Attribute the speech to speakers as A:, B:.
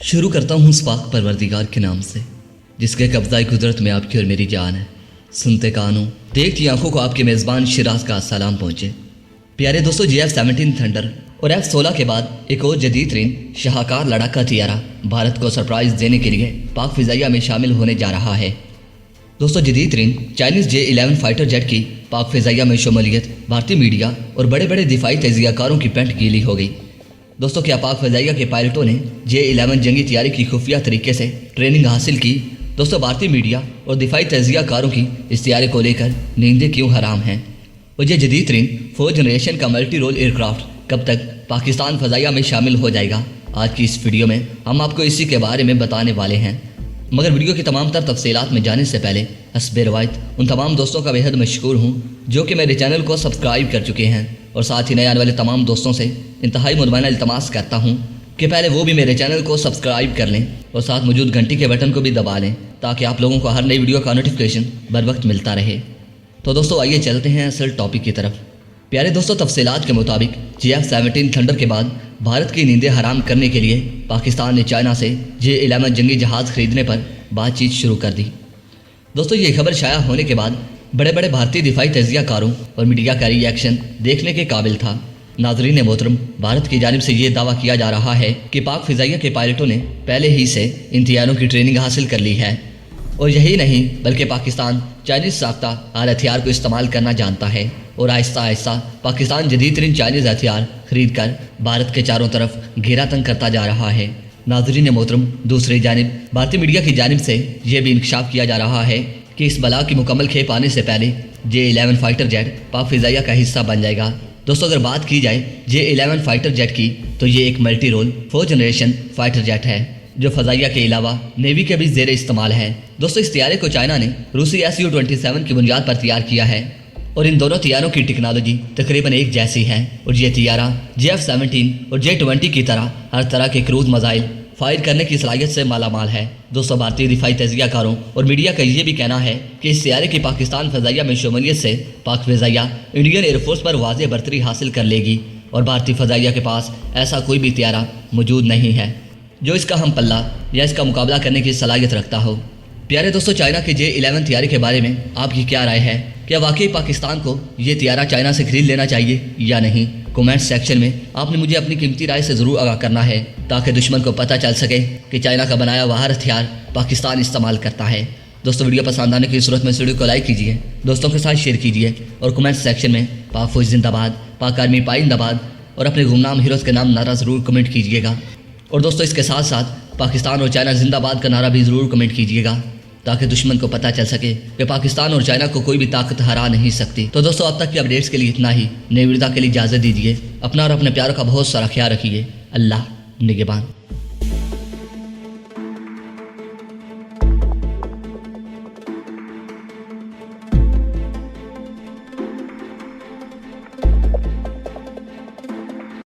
A: शुरू करता हूँ उस पाक परवरदिगार के नाम से जिसके कब्ज़ाए कुदरत में आपकी और मेरी जान है। सुनते कानों देखती आंखों को आपके मेज़बान शिराज का सलाम पहुँचे। प्यारे दोस्तों, F-17 थंडर और F-16 के बाद एक और जदीद तरीन शाहकार लड़ाका तियारा भारत को सरप्राइज़ देने के लिए पाक फ़िज़ाइया में शामिल होने जा रहा है। दोस्तों, जदीद तरीन चाइनीज़ J-11 फाइटर जेट की पाक फ़िज़ाइया में शमूलियत भारतीय मीडिया और बड़े बड़े दिफाई तजियाकारों की पेंट गीली हो गई। दोस्तों, क्या पाक फ़िज़ाइया के पायलटों ने J-11 जंगी तैयारी की खुफिया तरीके से ट्रेनिंग हासिल की? दोस्तों, भारतीय मीडिया और दिफाई तजियाकारों की इस तैयारी को लेकर नींदें क्यों हराम हैं? और ये जदीद तरीन 4th जनरेशन का मल्टी रोल एयरक्राफ्ट कब तक पाकिस्तान फ़िज़ाइया में शामिल हो जाएगा? आज की इस वीडियो में हम आपको इसी के बारे में बताने वाले हैं। मगर वीडियो की तमाम तर तफसीलात में जाने से पहले हस्बे रवायत उन तमाम दोस्तों का बेहद मशकूर हूँ जो कि मेरे चैनल को सब्सक्राइब कर चुके हैं, और साथ ही नए आने वाले तमाम दोस्तों से इंतहाई मुदमना इल्तमास करता हूँ कि पहले वो भी मेरे चैनल को सब्सक्राइब कर लें और साथ मौजूद घंटी के बटन को भी दबा लें ताकि आप लोगों को हर नई वीडियो का नोटिफिकेशन बर वक्त मिलता रहे। तो दोस्तों, आइए चलते हैं असल टॉपिक की तरफ। प्यारे दोस्तों, तफसीलात के मुताबिक F-17 थंडर के बाद भारत की नींदें हराम करने के लिए पाकिस्तान ने चाइना से J-11 जंगी जहाज़ खरीदने पर बातचीत शुरू कर दी। दोस्तों, ये खबर शाया होने के बाद बड़े बड़े भारतीय दिफाई तजियाकारों और मीडिया का रिएक्शन देखने के काबिल था। नाज़रीन मोहतरम, भारत की जानिब से ये दावा किया जा रहा है कि पाक फ़िज़ाइया के पायलटों ने पहले ही से इन तैयारों की ट्रेनिंग हासिल कर ली है, और यही नहीं बल्कि पाकिस्तान चाइनीज़ साख्ता आल हथियार को इस्तेमाल करना जानता है और आहिस्ता आहिस्ता पाकिस्तान जदीद तरीन चाइनीज़ हथियार खरीद कर भारत के चारों तरफ घेरा तंग करता जा रहा है। नाज़रीन मोहतरम, दूसरी जानिब भारतीय मीडिया की जानिब से यह भी इंकशाफ किया जा रहा है कि इस बला की मुकम्मल खेप आने से पहले J-11 फाइटर जेट पाक फ़िज़ाइया का हिस्सा बन जाएगा। दोस्तों, अगर बात की जाए J-11 फाइटर जेट की तो ये एक multi role 4th generation fighter jet है जो फ़िज़ाइया के अलावा नेवी के भी ज़ेर इस्तेमाल है। दोस्तों, इस तैयारे को चाइना ने रूसी Su-27 की बुनियाद पर तैयार किया है और इन दोनों तैयारों की टेक्नोलॉजी तकरीबन एक जैसी है, और ये तैयारा F-17 और J-20 की हर तरह के क्रूज मज़ाइल फायर करने की सलाहियत से मालामाल है। दोस्तों, भारतीय दिफाई तजियाकारों और मीडिया का ये भी कहना है कि इस तैयारे की पाकिस्तान फ़िज़ाइया में शमूलियत से पाक फ़िज़ाइया इंडियन एयरफोर्स पर वाज़ेह बरतरी हासिल कर लेगी, और भारतीय फ़िज़ाइया के पास ऐसा कोई भी तैयारा मौजूद नहीं है जो इसका हम पल्ला या इसका मुकाबला करने की सलाहियत रखता हो। प्यारे दोस्तों, चाइना के J-11 तैयारी के बारे में आपकी क्या राय है? क्या वाकई पाकिस्तान को ये तैयारा चाइना से खरीद लेना चाहिए या नहीं? कमेंट सेक्शन में आपने मुझे अपनी कीमती राय से ज़रूर आगाह करना है ताकि दुश्मन को पता चल सके कि चाइना का बनाया हुआ हर हथियार पाकिस्तान इस्तेमाल करता है। दोस्तों, वीडियो पसंद आने की सूरत में इस वीडियो को लाइक कीजिए, दोस्तों के साथ शेयर कीजिए और कमेंट सेक्शन में पाक फौज जिंदाबाद, पाक आर्मी पाइंदाबाद और अपने गुमनाम हीरोज़ के नाम नारा ज़रूर कमेंट कीजिएगा। और दोस्तों, इसके साथ साथ पाकिस्तान और चाइना जिंदाबाद का नारा भी ज़रूर कमेंट कीजिएगा ताकि दुश्मन को पता चल सके कि पाकिस्तान और चाइना को कोई भी ताकत हरा नहीं सकती। तो दोस्तों, अब तक की अपडेट्स के लिए इतना ही। नई वीडियो के लिए इजाज़त दीजिए। अपना और अपने प्यारों का बहुत सारा ख्याल रखिए। अल्लाह निगहबान।